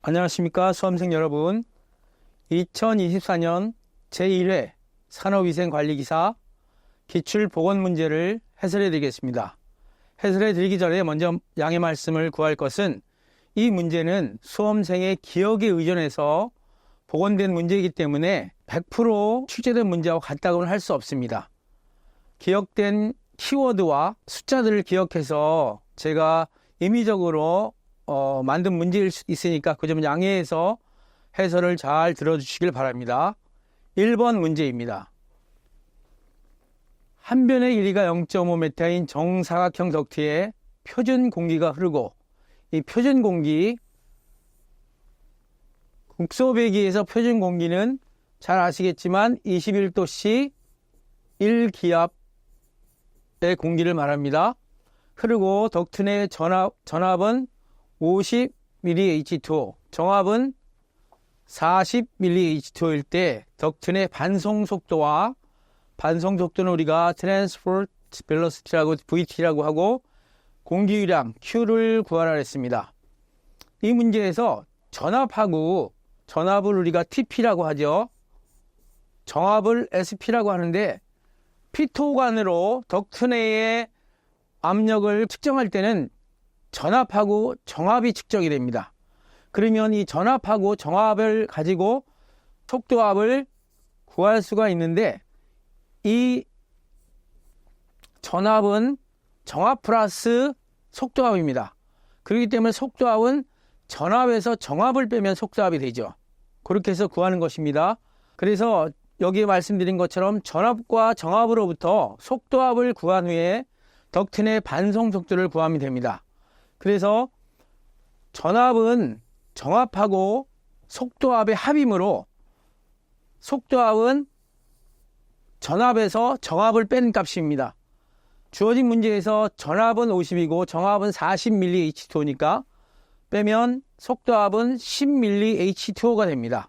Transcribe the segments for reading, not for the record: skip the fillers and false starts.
안녕하십니까 수험생 여러분. 2024년 제1회 산업위생관리기사 기출보건문제를 해설해 드리겠습니다. 해설해 드리기 전에 먼저 양해 말씀을 구할 것은 이 문제는 수험생의 기억에 의존해서 복원된 문제이기 때문에 100% 출제된 문제와 같다고는 할 수 없습니다. 기억된 키워드와 숫자들을 기억해서 제가 임의적으로 만든 문제일 수 있으니까 그 점은 양해해서 해설을 잘 들어주시길 바랍니다. 1번 문제입니다. 한 변의 길이가 0.5m인 정사각형 덕트에 표준 공기가 흐르고 이 표준 공기, 국소배기에서 표준 공기는 잘 아시겠지만 21도씨 1기압의 공기를 말합니다. 흐르고 덕트 내 전압은 50mH2O, 정압은 40mH2O일 때 덕트 내 반송 속도와 반송 속도는 우리가 Transport Velocity라고 VT라고 하고 공기유량 Q를 구하라 했습니다. 이 문제에서 전압하고 전압을 우리가 TP라고 하죠. 정압을 SP라고 하는데 피토관으로 덕트 내의 압력을 측정할 때는 전압하고 정압이 측정이 됩니다. 그러면 이 전압하고 정압을 가지고 속도압을 구할 수가 있는데 이 전압은 정압 플러스 속도압입니다. 그렇기 때문에 속도압은 전압에서 정압을 빼면 속도압이 되죠. 그렇게 해서 구하는 것입니다. 그래서 여기에 말씀드린 것처럼 전압과 정압으로부터 속도압을 구한 후에 덕트 내 반송 속도를 구하면 됩니다. 그래서 전압은 정압하고 속도압의 합이므로 속도압은 전압에서 정압을 뺀 값입니다. 주어진 문제에서 전압은 50이고 정압은 40mH2O니까 빼면 속도압은 10mH2O가 됩니다.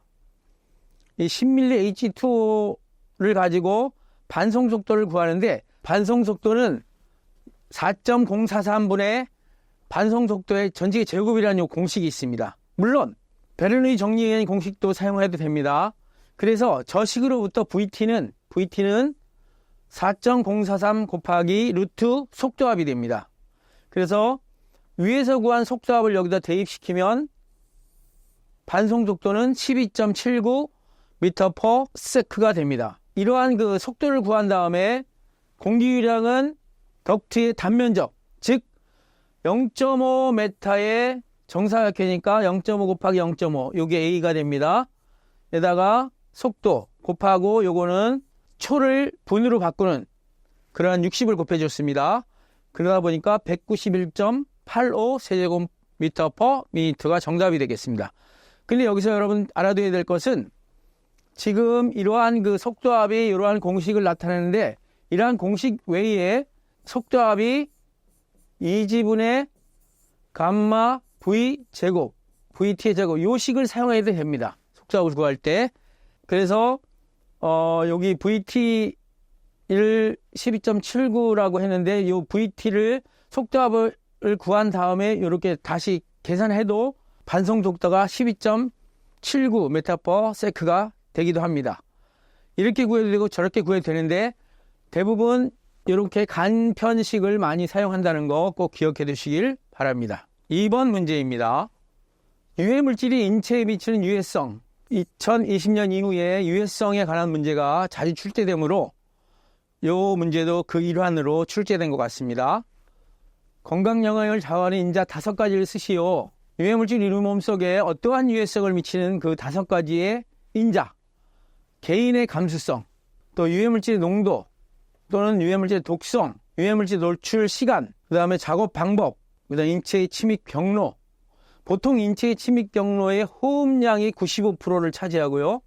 이 10mH2O를 가지고 반송 속도를 구하는데 반송 속도는 4.043분의 반송 속도의 전체의 제곱이라는 공식이 있습니다. 물론 베르누이 정리의 공식도 사용해도 됩니다. 그래서 저 식으로부터 VT는 4.043 곱하기 루트 속도압이 됩니다. 그래서 위에서 구한 속도압을 여기다 대입시키면 반송 속도는 12.79 m/s가 됩니다. 이러한 그 속도를 구한 다음에 공기유량은 덕트의 단면적, 즉 0.5m의 정사각형이니까 0.5 곱하기 0.5, 요게 A가 됩니다. 에다가 속도 곱하고 요거는 초를 분으로 바꾸는 그러한 60을 곱해줬습니다. 그러다 보니까 191.85 세제곱미터/미니트가 정답이 되겠습니다. 근데 여기서 여러분 알아둬야 될 것은 지금 이러한 그 속도압이 이러한 공식을 나타내는데 이러한 공식 외에 속도압이 2지분의 감마 V 제곱, VT의 제곱, 요 식을 사용해야 됩니다. 속도압을 구할 때. 그래서 여기 VT를 12.79라고 했는데 요 VT를 속도압을 구한 다음에 이렇게 다시 계산해도 반송 속도가 12.79 m/s가 되기도 합니다. 이렇게 구해도 되고 저렇게 구해도 되는데 대부분 이렇게 간편식을 많이 사용한다는 거 꼭 기억해 두시길 바랍니다. 2번 문제입니다. 유해물질이 인체에 미치는 유해성, 2020년 이후에 유해성에 관한 문제가 자주 출제되므로 이 문제도 그 일환으로 출제된 것 같습니다. 건강 영향을 좌우하는 인자 5가지를 쓰시오. 유해물질 우리 몸속에 어떠한 유해성을 미치는 그 5가지의 인자, 개인의 감수성, 또 유해물질의 농도, 또는 유해물질의 독성, 유해물질 노출 시간, 그 다음에 작업 방법, 그 다음에 인체의 침입 경로. 보통 인체의 침입 경로의 호흡량이 95%를 차지하고요.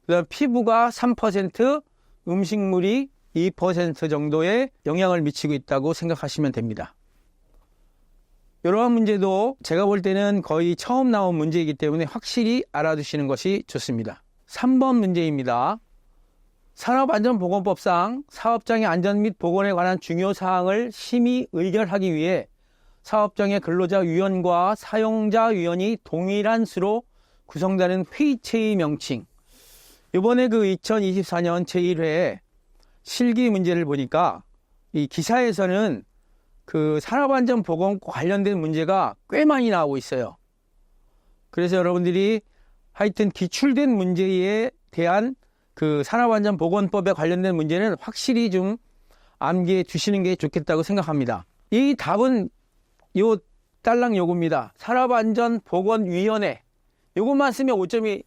그 다음에 피부가 3%, 음식물이 2% 정도의 영향을 미치고 있다고 생각하시면 됩니다. 이러한 문제도 제가 볼 때는 거의 처음 나온 문제이기 때문에 확실히 알아두시는 것이 좋습니다. 3번 문제입니다. 산업안전보건법상 사업장의 안전 및 보건에 관한 중요 사항을 심의 의결하기 위해 사업장의 근로자위원과 사용자위원이 동일한 수로 구성되는 회의체의 명칭. 이번에 그 2024년 제1회 실기 문제를 보니까 이 기사에서는 그 산업안전보건과 관련된 문제가 꽤 많이 나오고 있어요. 그래서 여러분들이 하여튼 기출된 문제에 대한 그 산업안전보건법에 관련된 문제는 확실히 좀 암기해 두시는 게 좋겠다고 생각합니다. 이 답은 요 딸랑 요겁니다. 산업안전보건위원회. 요것만 쓰면 5점이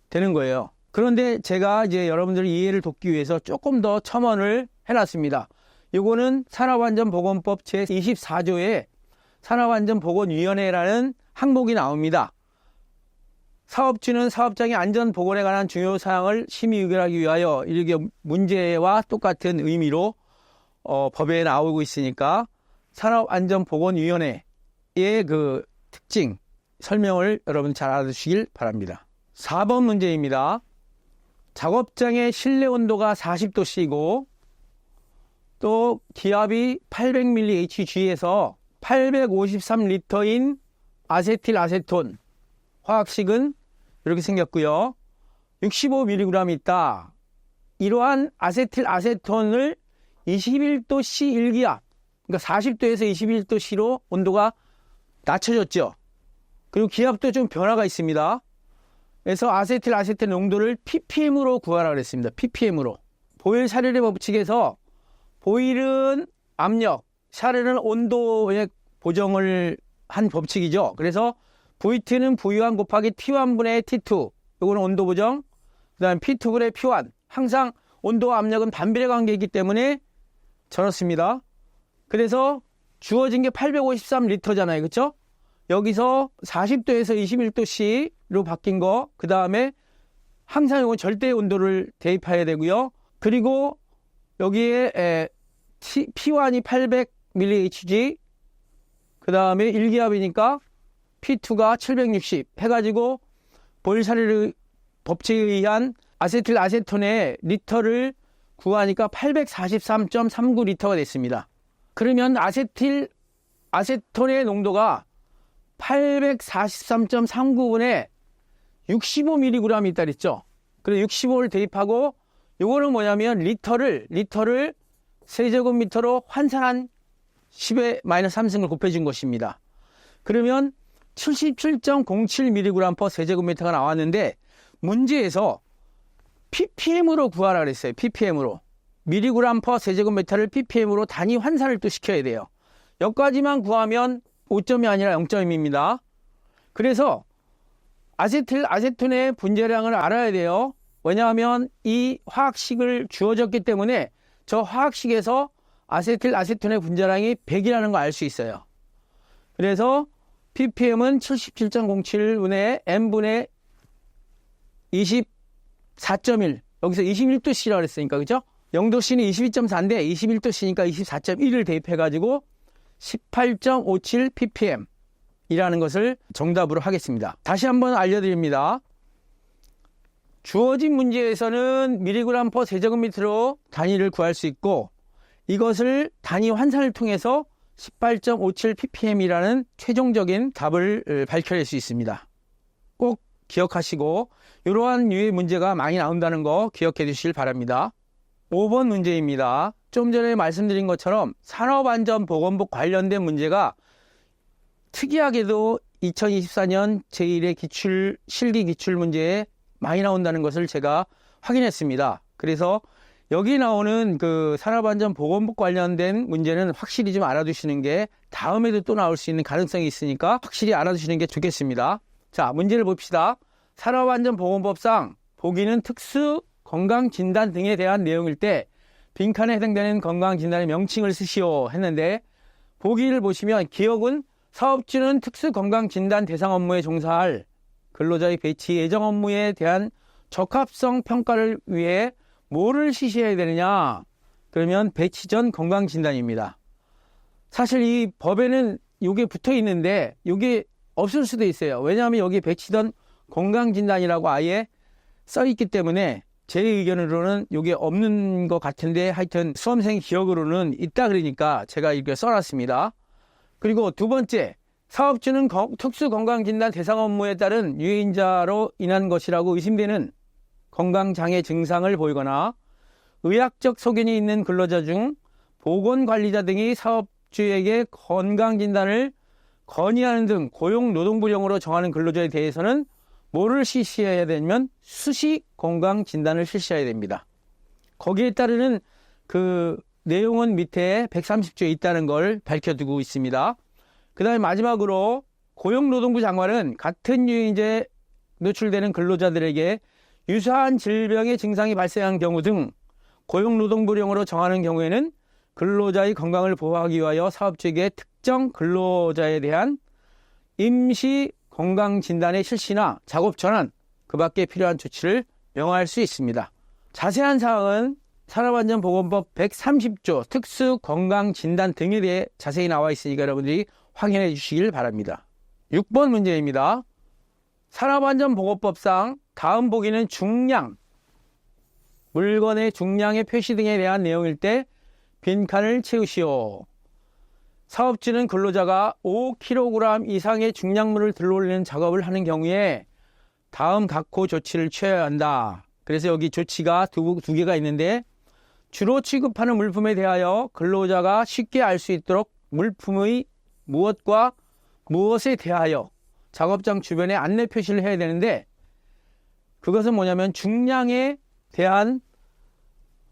되는 거예요. 그런데 제가 이제 여러분들 이해를 돕기 위해서 조금 더 첨언을 해놨습니다. 요거는 산업안전보건법 제24조에 산업안전보건위원회라는 항목이 나옵니다. 사업주는 사업장의 안전보건에 관한 중요 사항을 심의 의결하기 위하여 이렇게 문제와 똑같은 의미로 법에 나오고 있으니까 산업안전보건위원회의 그 특징 설명을 여러분 잘 알아두시길 바랍니다. 4번 문제입니다. 작업장의 실내 온도가 40도씨이고 또 기압이 800mHg에서 853리터인 아세틸 아세톤 화학식은 이렇게 생겼고요. 65mg 있다. 이러한 아세틸 아세톤을 21도C 일기압, 그러니까 40도에서 21도C로 온도가 낮춰졌죠. 그리고 기압도 좀 변화가 있습니다. 그래서 아세틸 아세톤 농도를 ppm으로 구하라 그랬습니다. ppm으로. 보일 샤를의 법칙에서 보일은 압력, 샤를은 온도에 보정을 한 법칙이죠. 그래서 V2는 V1 곱하기 T1분의 T2. 이거는 온도 보정. 그 다음 P2분의 P1. 항상 온도와 압력은 반비례 관계이기 때문에 저렇습니다. 그래서 주어진 게 853리터잖아요. 그렇죠? 여기서 40도에서 21도C로 바뀐 거. 그 다음에 항상 이건 절대 온도를 대입해야 되고요. 그리고 여기에 P1이 800mHg. 그 다음에 1기압이니까 P2가 760 해가지고 보일샤르 법칙에 의한 아세틸 아세톤의 리터를 구하니까 843.39리터가 됐습니다. 그러면 아세틸 아세톤의 농도가 843.39분의 65mg 있다 그랬죠. 그래서 65를 대입하고 요거는 뭐냐면 리터를 세제곱미터로 환산한 10의 마이너스 3승을 곱해준 것입니다. 그러면 77.07mg per 세제곱미터가 나왔는데 문제에서 ppm으로 구하라 그랬어요. ppm으로. mg per 세제곱미터를 ppm으로 단위 환산을 또 시켜야 돼요. 여기까지만 구하면 5점이 아니라 0점입니다. 그래서 아세틸 아세톤의 분자량을 알아야 돼요. 왜냐하면 이 화학식을 주어졌기 때문에 저 화학식에서 아세틸 아세톤의 분자량이 100이라는 걸 알 수 있어요. 그래서 ppm은 77.07분의 m분의 24.1. 여기서 21도씨라고 그랬으니까, 그죠? 0도씨는 22.4인데 21도씨니까 24.1을 대입해가지고 18.57 ppm 이라는 것을 정답으로 하겠습니다. 다시 한번 알려드립니다. 주어진 문제에서는 mg per 세제곱미터로 단위를 구할 수 있고 이것을 단위 환산을 통해서 18.57 ppm이라는 최종적인 답을 밝혀낼 수 있습니다. 꼭 기억하시고 이러한 류의 문제가 많이 나온다는 거 기억해 주시길 바랍니다. 5번 문제입니다. 좀 전에 말씀드린 것처럼 산업안전보건법 관련된 문제가 특이하게도 2024년 제1회 실기 기출 문제에 많이 나온다는 것을 제가 확인했습니다. 그래서 여기 나오는 그 산업안전보건법 관련된 문제는 확실히 좀 알아두시는 게 다음에도 또 나올 수 있는 가능성이 있으니까 확실히 알아두시는 게 좋겠습니다. 자, 문제를 봅시다. 산업안전보건법상 보기는 특수 건강진단 등에 대한 내용일 때 빈칸에 해당되는 건강진단의 명칭을 쓰시오 했는데 보기를 보시면 기억은 사업주는 특수 건강진단 대상 업무에 종사할 근로자의 배치 예정 업무에 대한 적합성 평가를 위해 뭐를 실시해야 되느냐? 그러면 배치 전 건강진단입니다. 사실 이 법에는 이게 붙어 있는데 이게 없을 수도 있어요. 왜냐하면 여기 배치 전 건강진단이라고 아예 써 있기 때문에 제 의견으로는 이게 없는 것 같은데 하여튼 수험생 기억으로는 있다 그러니까 제가 이렇게 써놨습니다. 그리고 두 번째, 사업주는 특수건강진단 대상 업무에 따른 유해인자로 인한 것이라고 의심되는 건강장애 증상을 보이거나 의학적 소견이 있는 근로자 중 보건관리자 등이 사업주에게 건강진단을 건의하는 등 고용노동부령으로 정하는 근로자에 대해서는 뭐를 실시해야 되냐면 수시 건강진단을 실시해야 됩니다. 거기에 따르는 그 내용은 밑에 130조에 있다는 걸 밝혀두고 있습니다. 그 다음에 마지막으로 고용노동부 장관은 같은 유해인자에 노출되는 근로자들에게 유사한 질병의 증상이 발생한 경우 등 고용노동부령으로 정하는 경우에는 근로자의 건강을 보호하기 위하여 사업주에게 특정 근로자에 대한 임시 건강진단의 실시나 작업 전환, 그 밖에 필요한 조치를 명할 수 있습니다. 자세한 사항은 산업안전보건법 130조 특수건강진단 등에 대해 자세히 나와 있으니까 여러분들이 확인해 주시길 바랍니다. 6번 문제입니다. 산업안전보건법상 다음 보기는 중량, 물건의 중량의 표시 등에 대한 내용일 때 빈칸을 채우시오. 사업주는 근로자가 5kg 이상의 중량물을 들어올리는 작업을 하는 경우에 다음 각호 조치를 취해야 한다. 그래서 여기 조치가 두 개가 있는데, 주로 취급하는 물품에 대하여 근로자가 쉽게 알 수 있도록 물품의 무엇과 무엇에 대하여 작업장 주변에 안내 표시를 해야 되는데, 그것은 뭐냐면 중량에 대한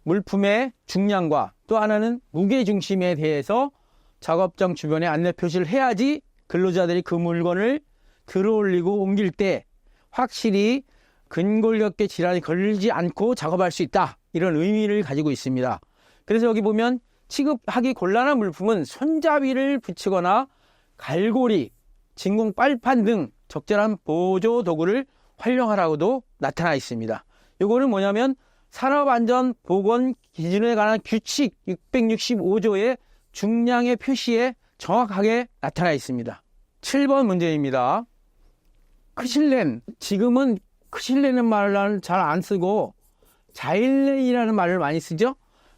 물품의 중량과 또 하나는 무게 중심에 대해서 작업장 주변에 안내 표시를 해야지 근로자들이 그 물건을 들어올리고 옮길 때 확실히 근골격계 질환이 걸리지 않고 작업할 수 있다. 이런 의미를 가지고 있습니다. 그래서 여기 보면 취급하기 곤란한 물품은 손잡이를 붙이거나 갈고리, 진공 빨판 등 적절한 보조 도구를 활용하라고도 나타나 있습니다. 이거는 뭐냐면 산업안전보건기준에 관한 규칙 665조의 중량의 표시에 정확하게 나타나 있습니다. 7번 문제입니다. 크실렌, 지금은 크실렌은 말을 잘 안 쓰고 자일렌이라는 말을 많이 쓰죠.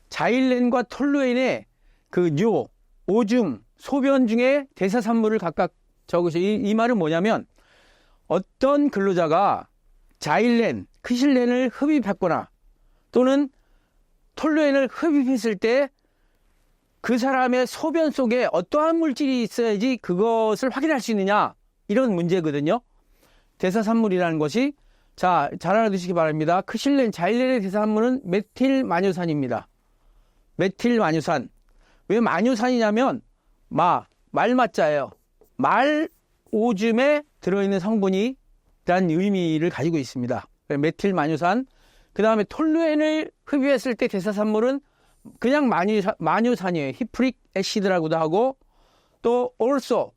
자일렌과 톨루엔의 그 뇨, 오줌, 소변 중에 대사산물을 각각 적으셔. 이 말은 뭐냐면 어떤 근로자가 자일렌, 크실렌을 흡입했거나 또는 톨루엔을 흡입했을 때 그 사람의 소변 속에 어떠한 물질이 있어야지 그것을 확인할 수 있느냐, 이런 문제거든요. 대사산물이라는 것이, 자, 잘 알아두시기 바랍니다. 크실렌, 자일렌의 대사산물은 메틸마뇨산입니다. 메틸마뇨산. 왜 마뇨산이냐면 말맞자예요. 말 오줌에 들어있는 성분이 라는 의미를 가지고 있습니다. 메틸마뇨산. 그 다음에 톨루엔을 흡입했을 때 대사산물은 그냥 마뇨산이에요. 히프릭 애시드라고도 하고, 또 also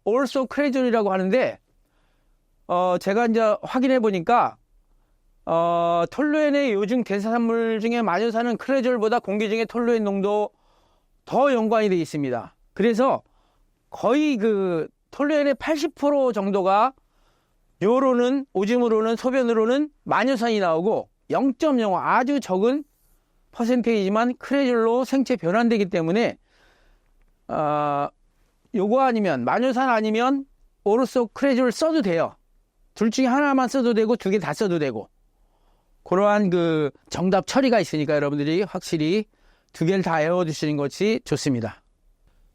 크레졸이라고 하는데, 제가 이제 확인해 보니까 톨루엔의 요즘 대사산물 중에 마뇨산은 크레졸보다 공기 중에 톨루엔 농도 더 연관이 되어 있습니다. 그래서 거의 그 톨루엔의 80% 정도가 요로는, 오줌으로는, 소변으로는 마뇨산이 나오고 0.05 아주 적은 퍼센테이지만 크레졸로 생체 변환되기 때문에 요거 아니면 마뇨산 아니면 오르소 크레졸 써도 돼요. 둘 중에 하나만 써도 되고 두 개 다 써도 되고, 그러한 그 정답 처리가 있으니까 여러분들이 확실히 두 개를 다 외워두시는 것이 좋습니다.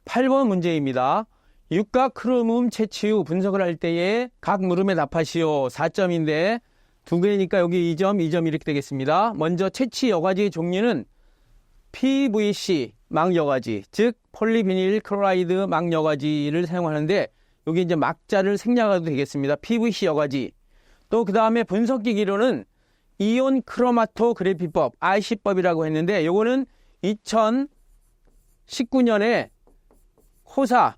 8번 문제입니다. 육각 크롬음 채취 후 분석을 할 때에 각 물음에 답하시오. 4점인데 두 개니까 여기 2점, 2점 이렇게 되겠습니다. 먼저 채취 여과지의 종류는 PVC 막여과지, 즉 폴리비닐 클로라이드 막여과지를 사용하는데, 여기 이제 막자를 생략해도 되겠습니다. PVC 여과지. 또 그 다음에 분석기기로는 이온 크로마토그래피법, IC법이라고 했는데, 요거는 2019년에 호사,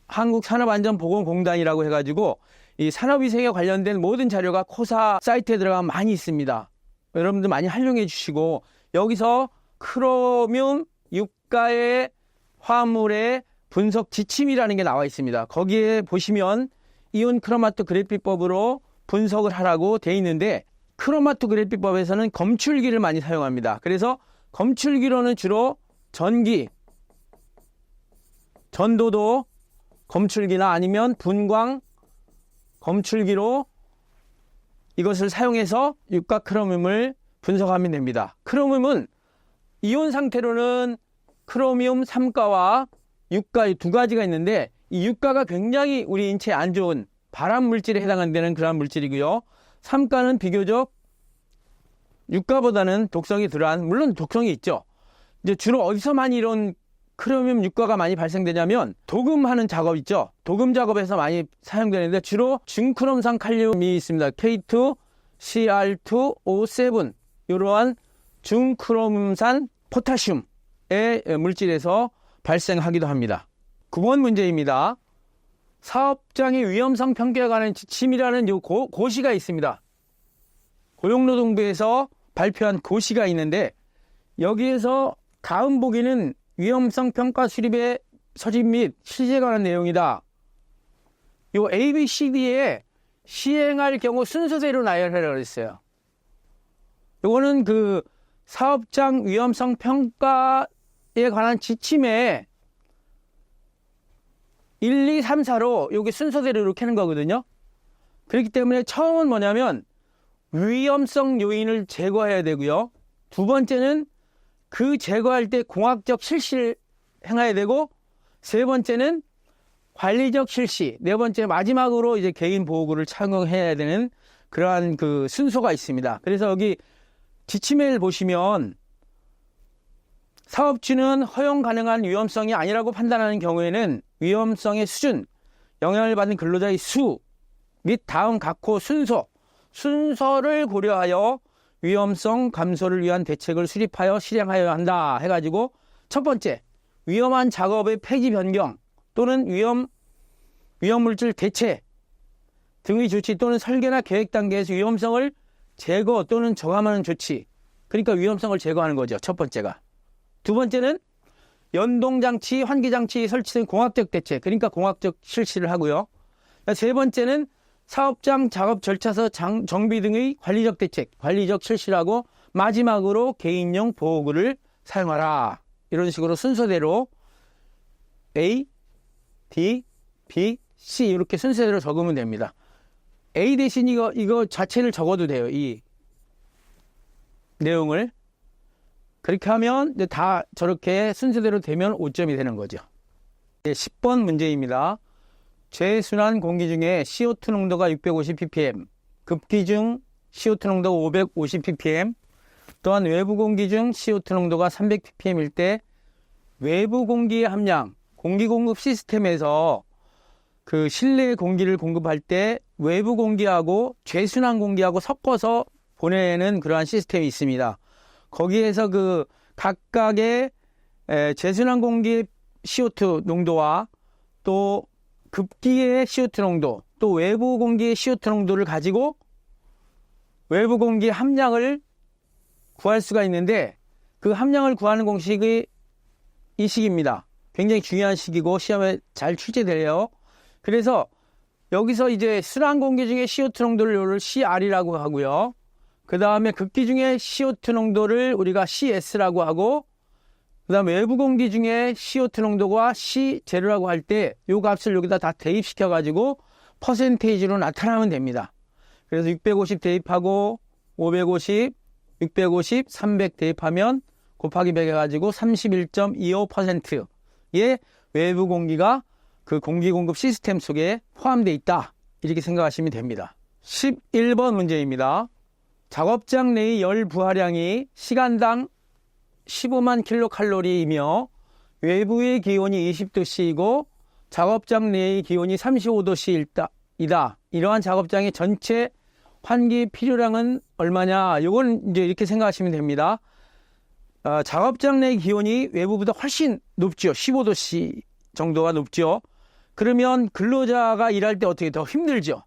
한국산업안전보건공단이라고 해가지고 이 산업위생에 관련된 모든 자료가 코사 사이트에 들어가면 많이 있습니다. 여러분들 많이 활용해 주시고, 여기서 크로뮴 유가의 화합물의 분석 지침이라는 게 나와 있습니다. 거기에 보시면 이온 크로마토그래피법으로 분석을 하라고 돼 있는데, 크로마토그래피법에서는 검출기를 많이 사용합니다. 그래서 검출기로는 주로 전도도 검출기나 아니면 분광 검출기로 이것을 사용해서 유가 크로뮴을 분석하면 됩니다. 크로뮴은 이온 상태로는 크로미움 3가와 6가 두 가지가 있는데, 이 6가가 굉장히 우리 인체에 안 좋은 발암 물질에 해당하는 그런 물질이고요. 3가는 비교적 6가보다는 독성이 덜한, 물론 독성이 있죠. 이제 주로 어디서 많이 이런 크로미움 6가가 많이 발생되냐면 도금하는 작업 있죠. 도금 작업에서 많이 사용되는데 주로 중크롬산 칼륨이 있습니다. K2CR2O7 이러한 중크롬산 포타슘의 물질에서 발생하기도 합니다. 9번 문제입니다. 사업장의 위험성 평가에 관한 지침이라는 요 고시가 있습니다. 고용노동부에서 발표한 고시가 있는데, 여기에서 다음 보기는 위험성 평가 수립의 서집 및 실시에 관한 내용이다. 요 A, B, C, D에 시행할 경우 순서대로 나열하라고 그랬어요. 요거는 그 사업장 위험성 평가에 관한 지침에 1, 2, 3, 4로 여기 순서대로 이렇게 하는 거거든요. 그렇기 때문에 처음은 뭐냐면 위험성 요인을 제거해야 되고요. 두 번째는 그 제거할 때 공학적 실시를 행해야 되고, 세 번째는 관리적 실시, 네 번째 마지막으로 이제 개인 보호구를 착용해야 되는 그러한 그 순서가 있습니다. 그래서 여기 지침을 보시면 사업주는 허용 가능한 위험성이 아니라고 판단하는 경우에는 위험성의 수준, 영향을 받는 근로자의 수 및 다음 각호 순서를 고려하여 위험성 감소를 위한 대책을 수립하여 실행하여야 한다 해가지고, 첫 번째, 위험한 작업의 폐기 변경 또는 위험물질 대체 등의 조치 또는 설계나 계획 단계에서 위험성을 제거 또는 저감하는 조치, 그러니까 위험성을 제거하는 거죠. 첫 번째가. 두 번째는 연동장치, 환기장치 설치된 공학적 대책, 그러니까 공학적 실시를 하고요. 세 번째는 사업장 작업 절차서 정비 등의 관리적 대책, 관리적 실시를 하고, 마지막으로 개인용 보호구를 사용하라. 이런 식으로 순서대로 A, D, B, C 이렇게 순서대로 적으면 됩니다. A 대신 이거 자체를 적어도 돼요. 이 내용을. 그렇게 하면 이제 다 저렇게 순서대로 되면 5점이 되는 거죠. 10번 문제입니다. 제순환 공기 중에 CO2 농도가 650ppm, 급기 중 CO2 농도가 550ppm, 또한 외부 공기 중 CO2 농도가 300ppm일 때 외부 공기의 함량, 공기 공급 시스템에서 그 실내 공기를 공급할 때 외부 공기하고 제순환 공기하고 섞어서 보내는 그러한 시스템이 있습니다. 거기에서 그 각각의 제순환 공기의 CO2 농도와 또 급기의 CO2 농도, 또 외부 공기의 CO2 농도를 가지고 외부 공기 함량을 구할 수가 있는데, 그 함량을 구하는 공식이 이 식입니다. 굉장히 중요한 식이고 시험에 잘 출제돼요. 그래서 여기서 이제 순환 공기 중에 CO2 농도를 CR이라고 하고요. 그 다음에 급기 중에 CO2 농도를 우리가 CS라고 하고, 그 다음에 외부 공기 중에 CO2 농도가 C0라고 할 때 이 값을 여기다 다 대입시켜가지고 퍼센테이지로 나타나면 됩니다. 그래서 650 대입하고 550, 650, 300 대입하면 곱하기 100 해가지고 31.25%의 외부 공기가 그 공기 공급 시스템 속에 포함되어 있다. 이렇게 생각하시면 됩니다. 11번 문제입니다. 작업장 내의 열 부하량이 시간당 15만 킬로칼로리이며 외부의 기온이 20도씨이고 작업장 내의 기온이 35도씨이다. 이러한 작업장의 전체 환기 필요량은 얼마냐? 이건 이제 이렇게 생각하시면 됩니다. 작업장 내 기온이 외부보다 훨씬 높죠. 15도씨 정도가 높죠. 그러면 근로자가 일할 때 어떻게 더 힘들죠.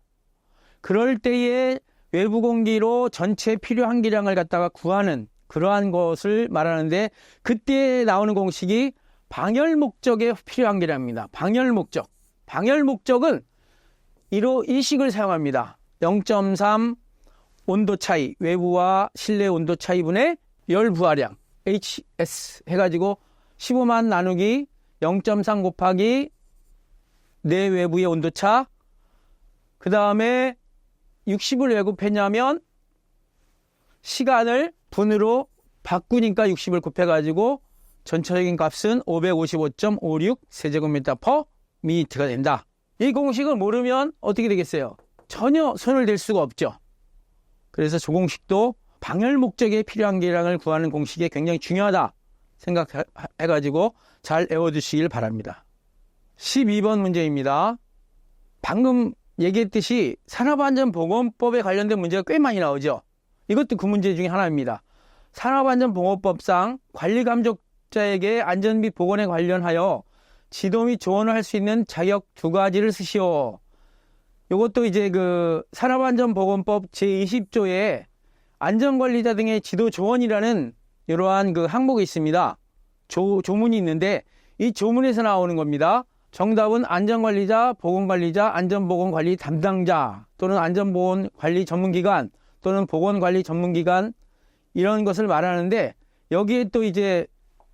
그럴 때에 외부 공기로 전체 필요 환기량을 갖다가 구하는 그러한 것을 말하는데, 그때 나오는 공식이 방열 목적의 필요 환기량입니다. 방열 목적. 방열 목적은 이 식을 사용합니다. 0.3 온도 차이, 외부와 실내 온도 차이분의 열 부하량 HS 해가지고 15만 나누기 0.3 곱하기 내외부의 온도차. 그 다음에 60을 왜 곱했냐면 시간을 분으로 바꾸니까 60을 곱해가지고 전체적인 값은 555.56 세제곱미터 퍼 미니트가 된다. 이 공식을 모르면 어떻게 되겠어요? 전혀 손을 댈 수가 없죠. 그래서 저 공식도 방열 목적에 필요한 계량을 구하는 공식이 굉장히 중요하다 생각해가지고 잘 외워두시길 바랍니다. 12번 문제입니다. 방금 얘기했듯이 산업안전보건법에 관련된 문제가 꽤 많이 나오죠. 이것도 그 문제 중에 하나입니다. 산업안전보건법상 관리감독자에게 안전 및 보건에 관련하여 지도 및 조언을 할 수 있는 자격 2가지를 쓰시오. 이것도 이제 그 산업안전보건법 제20조에 안전관리자 등의 지도 조언이라는 이러한 그 항목이 있습니다. 조문이 있는데 이 조문에서 나오는 겁니다. 정답은 안전관리자, 보건관리자, 안전보건관리 담당자 또는 안전보건관리 전문기관 또는 보건관리 전문기관 이런 것을 말하는데 여기에 또 이제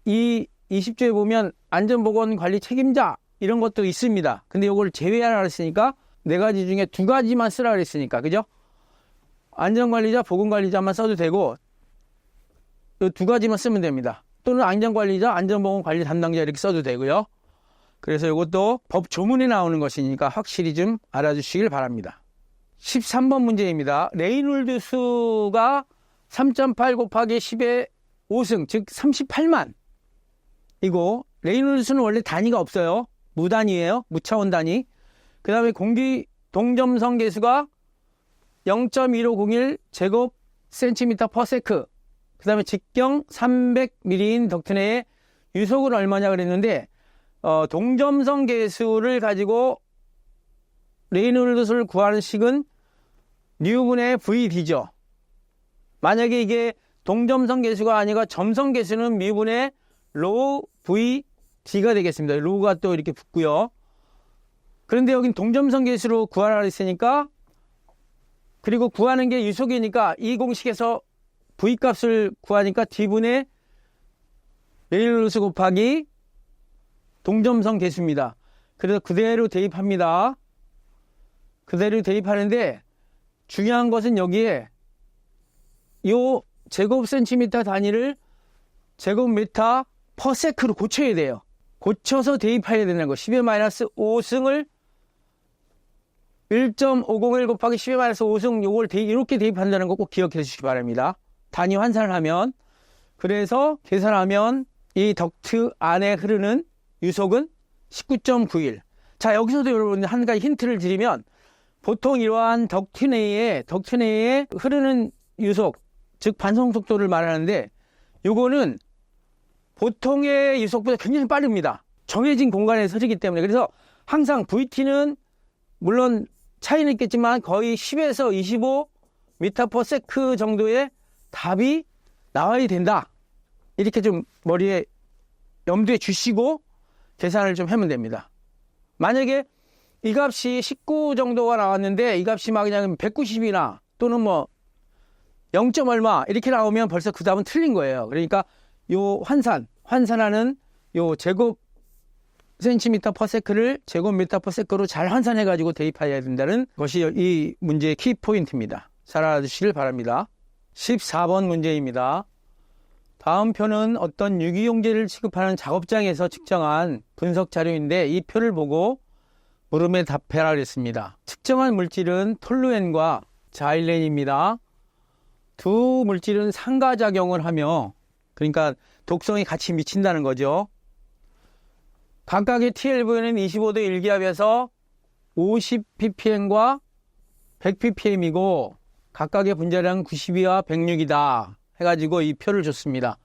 이 20조에 보면 안전보건관리 책임자 이런 것도 있습니다. 근데 이걸 제외하라 그랬으니까 4가지 중에 2가지만 쓰라 그랬으니까 그죠? 안전관리자, 보건관리자만 써도 되고 이 2가지만 쓰면 됩니다. 또는 안전관리자, 안전보건관리 담당자 이렇게 써도 되고요. 그래서 이것도 법 조문에 나오는 것이니까 확실히 좀 알아주시길 바랍니다. 13번 문제입니다. 레이놀드 수가 3.8 곱하기 10의 5승 즉 38만 이거 레이놀드 수는 원래 단위가 없어요. 무단위예요. 무차원 단위. 그 다음에 공기 동점성 계수가 0.1501 제곱 센티미터 퍼 세크. 그 다음에 직경 300ml인 덕트 내에 유속은 얼마냐 그랬는데 동점성 계수를 가지고 레이놀드 수를 구하는 식은 뉴분의 VD죠. 만약에 이게 동점성 계수가 아니고 점성 계수는 미분의 로우 VD가 되겠습니다. 로우가 또 이렇게 붙고요. 그런데 여긴 동점성 계수로 구하라 했으니까 그리고 구하는 게 유속이니까 이 공식에서 V 값을 구하니까 D분의 레이놀드 수 곱하기 동점성 계수입니다. 그래서 그대로 대입합니다. 그대로 대입하는데 중요한 것은 여기에 요 제곱 센티미터 단위를 제곱미터 퍼 세크로 고쳐야 돼요. 고쳐서 대입해야 되는 거. 10의 마이너스 5승을 1.501 곱하기 10의 마이너스 5승 요걸 이렇게 대입한다는 거 꼭 기억해 주시기 바랍니다. 단위 환산을 하면 그래서 계산하면 이 덕트 안에 흐르는 유속은 19.91. 자, 여기서도 여러분 한 가지 힌트를 드리면 보통 이러한 덕트 내에 흐르는 유속, 즉 반송 속도를 말하는데 요거는 보통의 유속보다 굉장히 빠릅니다. 정해진 공간에 서지기 때문에. 그래서 항상 VT는 물론 차이는 있겠지만 거의 10에서 25m/s 정도의 답이 나와야 된다. 이렇게 좀 머리에 염두에 주시고 계산을 좀 하면 됩니다. 만약에 이 값이 19 정도가 나왔는데 이 값이 막 그냥 190이나 또는 뭐 0. 얼마 이렇게 나오면 벌써 그 답은 틀린 거예요. 그러니까 요 환산하는 요 제곱 센티미터 퍼 세크를 제곱미터 퍼 세크로 잘 환산해 가지고 대입해야 된다는 것이 이 문제의 키 포인트입니다. 잘 알아두시길 바랍니다. 14번 문제입니다. 다음 표는 어떤 유기용제를 취급하는 작업장에서 측정한 분석 자료인데 이 표를 보고 물음에 답해라 그랬습니다. 측정한 물질은 톨루엔과 자일렌입니다. 두 물질은 상가작용을 하며 그러니까 독성이 같이 미친다는 거죠. 각각의 TLV는 25도 1기압에서 50ppm과 100ppm이고 각각의 분자량은 92와 106이다 해가지고 이 표를 줬습니다.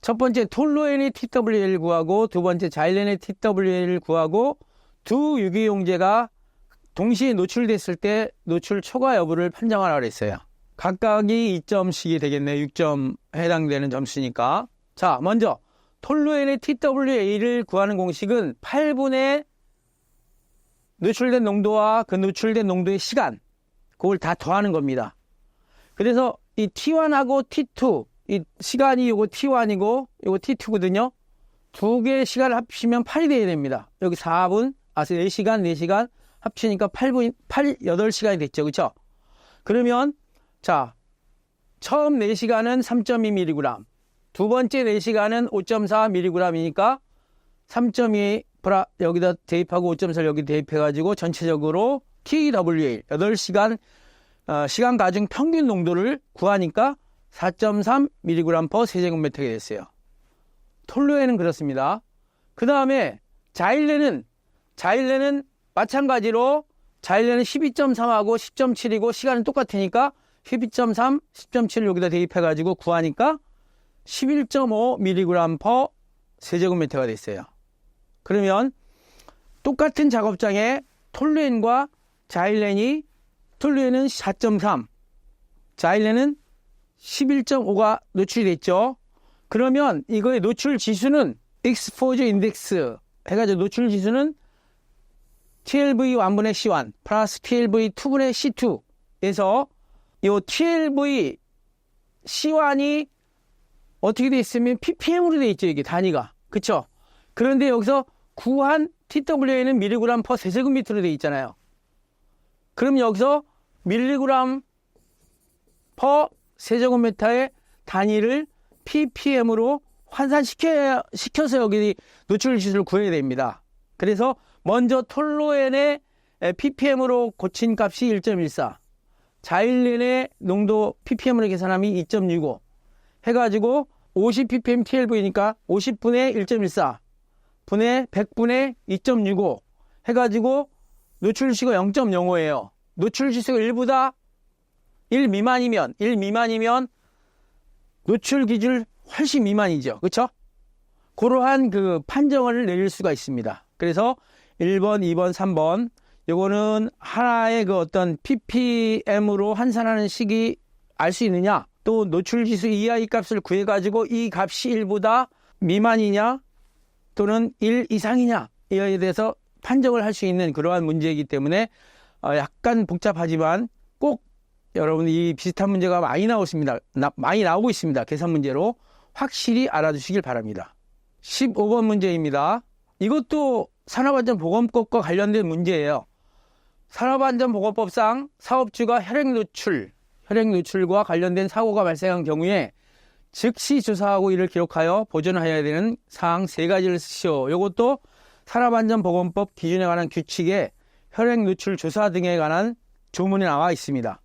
첫 번째 톨루엔의 TWL을 구하고 두 번째 자일렌의 TWL을 구하고 두 유기용제가 동시에 노출됐을 때 노출 초과 여부를 판정하라 그랬어요. 각각이 2점씩이 되겠네요. 6점 해당되는 점수니까. 자, 먼저 톨루엔의 TWA를 구하는 공식은 8분의 노출된 농도와 그 노출된 농도의 시간, 그걸 다 더하는 겁니다. 그래서 이 T1하고 T2, 이 시간이 요거 T1이고 요거 T2거든요. 두 개의 시간을 합치면 8이 돼야 됩니다. 여기 4분, 4시간 합치니까 8시간이 됐죠. 그쵸? 그러면, 자, 처음 4시간은 3.2mg, 두 번째 4시간은 5.4mg이니까 3.2 여기다 대입하고 5.4를 여기 대입해가지고 전체적으로 TWA, 8시간, 시간 가중 평균 농도를 구하니까 4.3mg/s 세제곱미터가 됐어요. 톨루엔은 그렇습니다. 그 다음에 자일렌은 마찬가지로 자일렌은 12.3하고 10.7이고 시간은 똑같으니까 12.3, 10.7을 여기다 대입해가지고 구하니까 11.5mg/s 세제곱미터가 됐어요. 그러면 똑같은 작업장에 톨루엔과 자일렌이 톨루엔은 4.3, 자일렌은 11.5가 노출이 됐죠. 그러면 이거의 노출 지수는 익스포저 인덱스 해가지고 노출 지수는 TLV 1분의 C1 플러스 TLV 2분의 C2에서 이 TLV C1이 어떻게 돼 있으면 ppm으로 돼 있죠. 이게 단위가. 그쵸? 그런데 여기서 구한 TWA는 mg/s 세제곱미터로 돼 있잖아요. 그럼 여기서 mg/s 세제곱미터의 단위를 ppm으로 환산시켜서 여기 노출 지수를 구해야 됩니다. 그래서 먼저 톨루엔의 ppm으로 고친 값이 1.14, 자일렌의 농도 ppm으로 계산하면 2.65 해가지고 50ppm TLV니까 50분의 1.14 분의 100분의 2.65 해가지고 노출 지수가 0.05예요. 노출 지수가 1보다 1 미만이면 노출 기준을 훨씬 미만이죠. 그렇죠? 그러한 그 판정을 내릴 수가 있습니다. 그래서 1번, 2번, 3번 요거는 하나의 그 어떤 ppm으로 환산하는 식이 알 수 있느냐, 또 노출 지수 이하의 값을 구해 가지고 이 값이 1보다 미만이냐 또는 1 이상이냐 이에 대해서 판정을 할 수 있는 그러한 문제이기 때문에 약간 복잡하지만 꼭 여러분 이 비슷한 문제가 많이 나오고 있습니다. 계산 문제로 확실히 알아두시길 바랍니다. 15번 문제입니다. 이것도 산업안전보건법과 관련된 문제예요. 산업안전보건법상 사업주가 혈액노출과 관련된 사고가 발생한 경우에 즉시 조사하고 이를 기록하여 보존하여야 되는 사항 3가지를 쓰시오. 이것도 산업안전보건법 기준에 관한 규칙에 혈액노출 조사 등에 관한 조문이 나와 있습니다.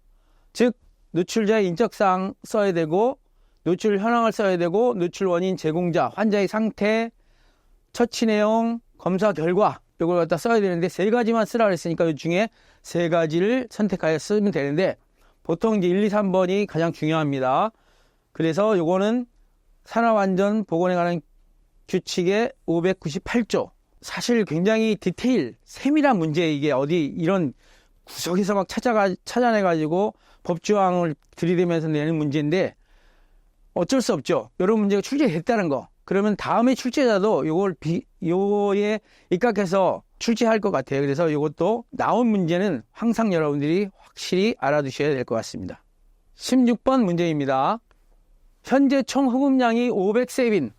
즉 노출자의 인적사항 써야 되고, 노출 현황을 써야 되고, 노출 원인 제공자, 환자의 상태, 처치 내용, 검사 결과 이걸 갖다 써야 되는데 3가지만 쓰라고 했으니까 이 중에 3가지를 선택하여 쓰면 되는데 보통 이제 1, 2, 3번이 가장 중요합니다. 그래서 요거는 산업안전보건에 관한 규칙의 598조. 사실 굉장히 세밀한 문제에 이게 어디 이런 구석에서 막 찾아내가지고 법조항을 들이대면서 내는 문제인데 어쩔 수 없죠. 이런 문제가 출제됐다는 거. 그러면 다음에 출제자도 요거에 입각해서 출제할 것 같아요. 그래서 이것도 나온 문제는 항상 여러분들이 확실히 알아두셔야 될 것 같습니다. 16번 문제입니다. 현재 총 흡음량이 500세빈인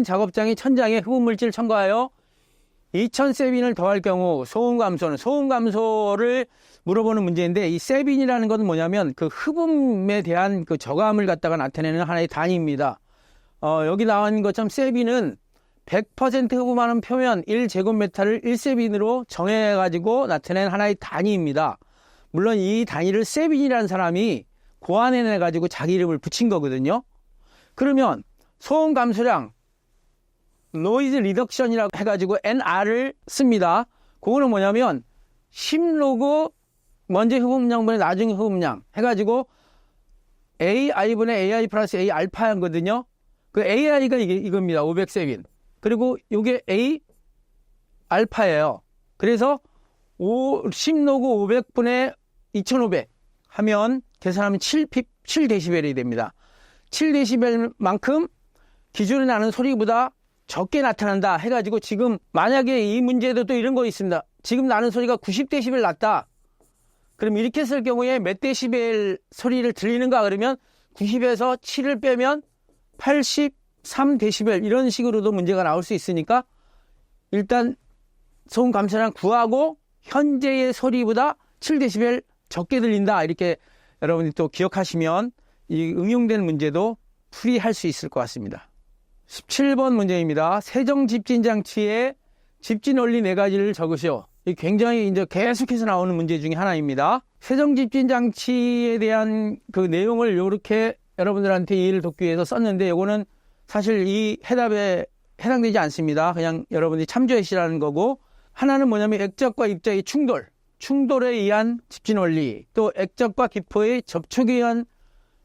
작업장이 천장에 흡음물질을 첨가하여 2000세빈을 더할 경우 소음 감소를 물어보는 문제인데, 이 세빈이라는 것은 뭐냐면 그 흡음에 대한 그 저감을 갖다가 나타내는 하나의 단위입니다. 여기 나와 있는 것처럼 세빈은 100% 흡음하는 표면 1제곱미터를 1세빈으로 정해가지고 나타낸 하나의 단위입니다. 물론 이 단위를 세빈이라는 사람이 고안해내가지고 자기 이름을 붙인 거거든요. 그러면 소음 감소량, 노이즈 리덕션이라고 해가지고 NR을 씁니다. 그거는 뭐냐면 10로그 먼저 흡음량분의 나중에 흡음량 해가지고 AI분의 AI 플러스 A 알파였거든요. 그 AI가 이겁니다. 500세빈. 그리고 이게 A 알파예요. 그래서 10로그 500분의 2500 하면 계산하면 7데시벨이 됩니다. 7데시벨만큼 기존에 나는 소리보다 적게 나타난다 해가지고, 지금 만약에 이 문제에도 또 이런 거 있습니다. 지금 나는 소리가 90데시벨 났다. 그럼 이렇게 쓸 경우에 몇 데시벨 소리를 들리는가 그러면 90에서 7을 빼면 83 3dB 이런 식으로도 문제가 나올 수 있으니까 일단 소음 감소량 구하고 현재의 소리보다 7dB 적게 들린다 이렇게 여러분이 또 기억하시면 이 응용된 문제도 풀이할 수 있을 것 같습니다. 17번 문제입니다. 세정 집진 장치의 집진 원리 4가지를 적으시오. 이 굉장히 이제 계속해서 나오는 문제 중에 하나입니다. 세정 집진 장치에 대한 그 내용을 이렇게 여러분들한테 이해를 돕기 위해서 썼는데 이거는 사실 이 해답에 해당되지 않습니다. 그냥 여러분들이 참조하시라는 거고, 하나는 뭐냐면 액적과 입자의 충돌에 의한 집진 원리, 또 액적과 기포의 접촉에 의한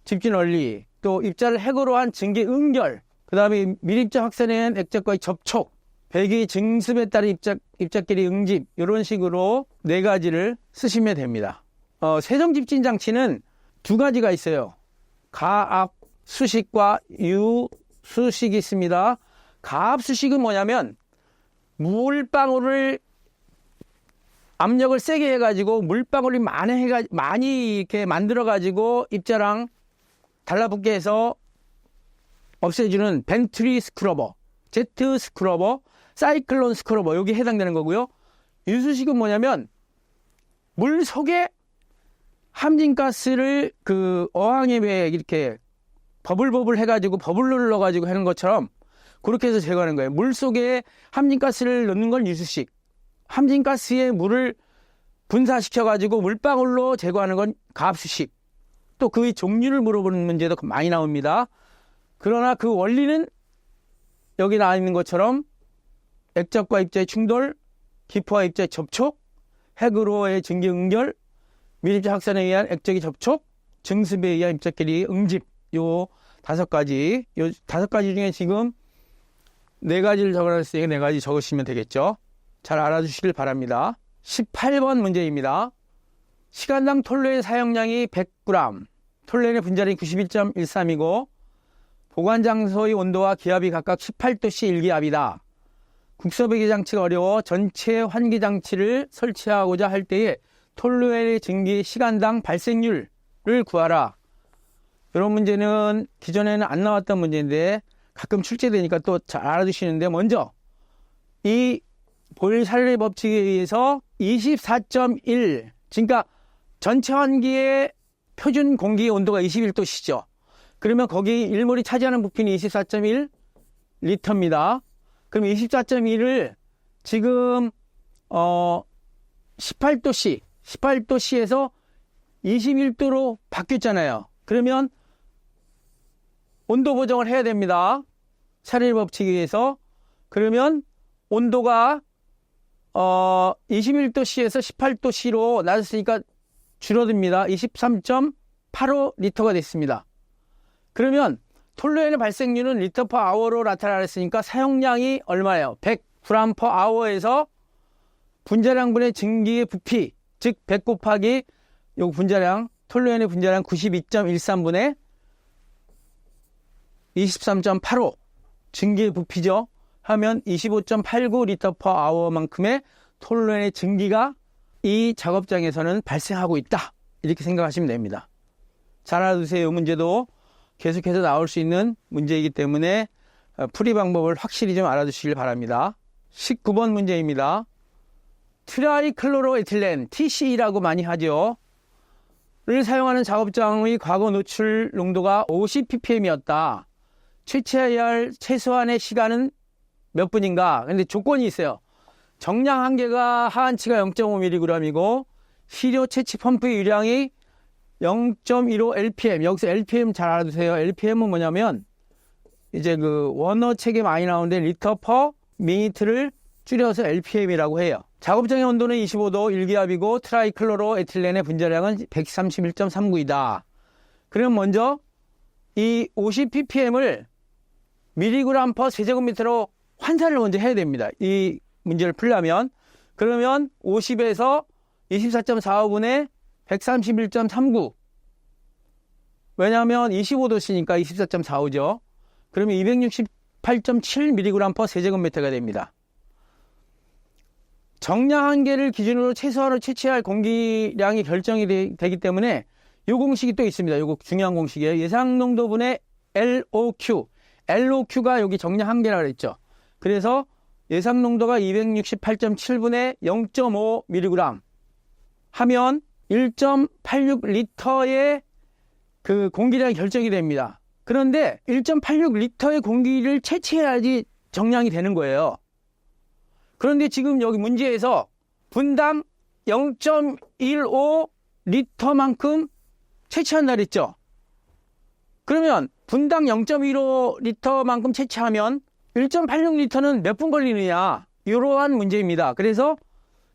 집진 원리, 또 입자를 핵으로 한 증기 응결, 그 다음에 밀입자 확산에 의한 액적과의 접촉, 배기 증습에 따른 입자끼리 응집, 이런 식으로 4가지를 쓰시면 됩니다. 세정 집진 장치는 2가지가 있어요. 가압 수식과 유수식이 있습니다. 가압 수식은 뭐냐면 물방울을 압력을 세게 해가지고 물방울이 많이 이렇게 만들어가지고 입자랑 달라붙게 해서 없애주는 벤트리 스크러버, 제트 스크러버, 사이클론 스크러버, 여기 해당되는 거고요. 유수식은 뭐냐면 물 속에 함진가스를 그 어항에 왜 이렇게 버블 해가지고 버블을 넣어가지고 하는 것처럼 그렇게 해서 제거하는 거예요. 물 속에 함진가스를 넣는 건 유수식, 함진가스에 물을 분사시켜가지고 물방울로 제거하는 건 가압수식. 또 그 종류를 물어보는 문제도 많이 나옵니다. 그러나 그 원리는 여기 나와 있는 것처럼 액적과 입자의 충돌, 기포와 입자의 접촉, 핵으로의 증기 응결, 밀입자 확산에 의한 액적의 접촉, 증습에 의한 입자끼리 응집, 요 5가지, 요 5가지 중에 지금 4가지를 적어놨으니까 4가지 적으시면 되겠죠. 잘 알아주시길 바랍니다. 18번 문제입니다. 시간당 톨루엔 사용량이 100g, 톨루엔의 분자량이 91.13이고 보관 장소의 온도와 기압이 각각 18도씨 1기압이다. 국소배기 장치가 어려워 전체 환기 장치를 설치하고자 할 때에 톨루엔의 증기 시간당 발생률을 구하라. 이런 문제는 기존에는 안 나왔던 문제인데 가끔 출제되니까 또 잘 알아두시는데, 먼저 이 보일-샬레 법칙에 의해서 24.1, 그러니까 전체 환기의 표준 공기 온도가 21도씨죠. 그러면 거기 1몰이 차지하는 부피는 24.1 리터입니다. 그럼 24.1을 지금 18도씨에서 21도로 바뀌었잖아요. 그러면 온도 보정을 해야 됩니다. 샬레 법칙에 의해서. 그러면 온도가 21도씨에서 18도씨로 낮았으니까 줄어듭니다. 23.85리터가 됐습니다. 그러면 톨루엔의 발생률은 리터 퍼 아워로 나타나랬으니까 사용량이 얼마예요? 100g per hour에서 분자량분의 증기의 부피, 즉 100 곱하기 요 분자량, 톨루엔의 분자량 92.13분의 23.85 증기의 부피죠. 하면 25.89 리터 per hour만큼의 톨루엔의 증기가 이 작업장에서는 발생하고 있다. 이렇게 생각하시면 됩니다. 잘 알아두세요. 이 문제도 계속해서 나올 수 있는 문제이기 때문에 풀이 방법을 확실히 좀 알아두시길 바랍니다. 19번 문제입니다. 트라이클로로에틸렌, TCE라고 많이 하죠. 를 사용하는 작업장의 과거 노출 농도가 50ppm이었다. 채취해야 할 최소한의 시간은 몇 분인가? 근데 조건이 있어요. 정량 한계가 하한치가 0.5mg이고 시료 채취 펌프의 유량이 0.15 LPM. 여기서 LPM 잘 알아두세요. LPM은 뭐냐면 이제 그 원어 책에 많이 나오는데 리터 퍼 미니트를 줄여서 LPM이라고 해요. 작업장의 온도는 25도 1기압이고 트라이클로로 에틸렌의 분자량은 131.39이다. 그럼 먼저 이 50ppm을 미리그램 퍼 세제곱미터로 환산을 먼저 해야 됩니다. 이 문제를 풀려면. 그러면 50에서 24.45분의 131.39. 왜냐하면 25도씨니까 24.45죠. 그러면 268.7mg per 세제곱미터가 됩니다. 정량 한계를 기준으로 최소한으로 채취할 공기량이 결정이 되기 때문에 이 공식이 또 있습니다. 이거 중요한 공식이에요. 예상 농도분의 LOQ. LOQ가 여기 정량 한계라고 그랬죠. 그래서 예상 농도가 268.7분의 0.5mg 하면 1.86리터의 그 공기량이 결정이 됩니다. 그런데 1.86리터의 공기를 채취해야지 정량이 되는 거예요. 그런데 지금 여기 문제에서 분당 0.15리터만큼 채취한다 그랬죠. 그러면 분당 0.15리터만큼 채취하면 1.86리터는 몇 분 걸리느냐, 이러한 문제입니다. 그래서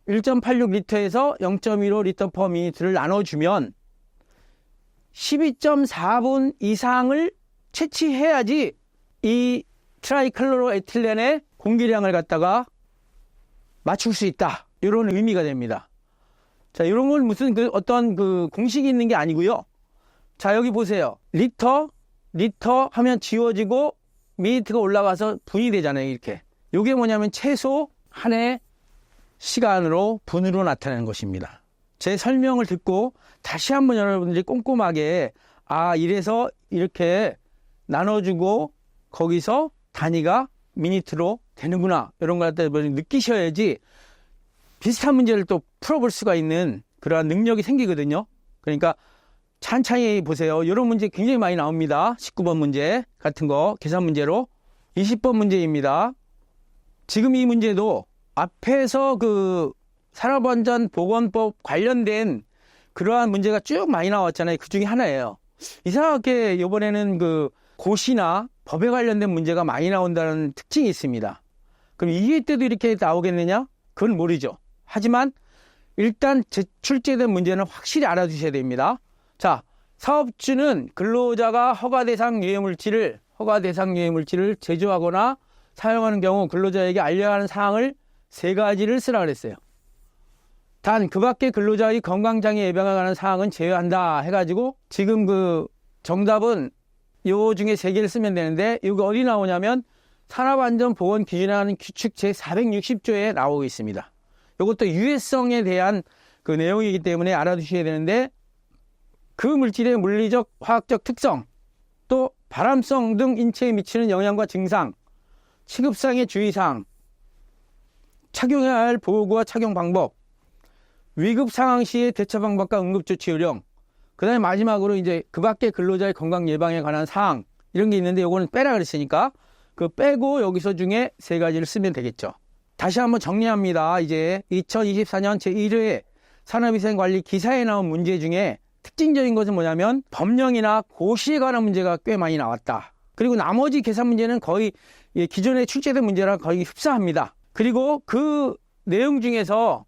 1.86리터에서 0.15리터 per minute를 나눠주면 12.4분 이상을 채취해야지 이 트라이클로로에틸렌의 공기량을 갖다가 맞출 수 있다, 이런 의미가 됩니다. 자, 이런 건 무슨 어떤 공식이 있는 게 아니고요. 자, 여기 보세요. 리터 하면 지워지고 미니트가 올라가서 분이 되잖아요, 이렇게. 이게 뭐냐면 최소 한 해 시간으로 분으로 나타내는 것입니다. 제 설명을 듣고 다시 한번 여러분들이 꼼꼼하게, 이래서 이렇게 나눠주고 거기서 단위가 미니트로 되는구나, 이런 걸 갖다 느끼셔야지 비슷한 문제를 또 풀어볼 수가 있는 그러한 능력이 생기거든요. 그러니까 천천히 보세요. 이런 문제 굉장히 많이 나옵니다. 19번 문제 같은 거 계산 문제로. 20번 문제입니다. 지금 이 문제도 앞에서 산업안전보건법 관련된 그러한 문제가 쭉 많이 나왔잖아요. 그 중에 하나예요. 이상하게 이번에는 고시나 법에 관련된 문제가 많이 나온다는 특징이 있습니다. 그럼 2회 때도 이렇게 나오겠느냐? 그건 모르죠. 하지만 일단 출제된 문제는 확실히 알아두셔야 됩니다. 자, 사업주는 근로자가 허가 대상 유해물질을 제조하거나 사용하는 경우 근로자에게 알려야 하는 사항을 3가지를 쓰라 그랬어요. 단 그 밖에 근로자의 건강장애 예방에 관한 사항은 제외한다 해가지고, 지금 정답은 요 중에 3개를 쓰면 되는데, 이거 어디 나오냐면 산업안전보건기준에 관한 규칙 제460조에 나오고 있습니다. 이것도 유해성에 대한 내용이기 때문에 알아두셔야 되는데, 그 물질의 물리적, 화학적 특성, 또 발암성 등 인체에 미치는 영향과 증상, 취급상의 주의사항, 착용해야 할 보호구와 착용 방법, 위급 상황 시의 대처 방법과 응급조치 요령, 그 다음에 마지막으로 이제 그 밖에 근로자의 건강 예방에 관한 사항, 이런 게 있는데 요거는 빼라 그랬으니까 빼고 여기서 중에 3가지를 쓰면 되겠죠. 다시 한번 정리합니다. 이제 2024년 제1회 산업위생관리 기사에 나온 문제 중에 특징적인 것은 뭐냐면 법령이나 고시에 관한 문제가 꽤 많이 나왔다. 그리고 나머지 계산 문제는 거의 기존에 출제된 문제랑 거의 흡사합니다. 그리고 그 내용 중에서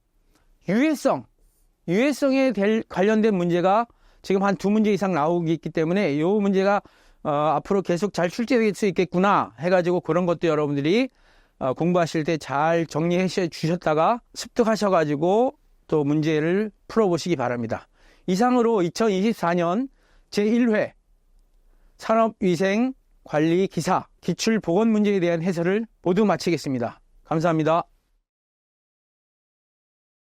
유해성에 관련된 문제가 지금 한 2문제 이상 나오고 있기 때문에 이 문제가 앞으로 계속 잘 출제될 수 있겠구나 해가지고, 그런 것도 여러분들이 공부하실 때 잘 정리해 주셨다가 습득하셔가지고 또 문제를 풀어보시기 바랍니다. 이상으로 2024년 제1회 산업위생관리 기사 기출보건 문제에 대한 해설을 모두 마치겠습니다. 감사합니다.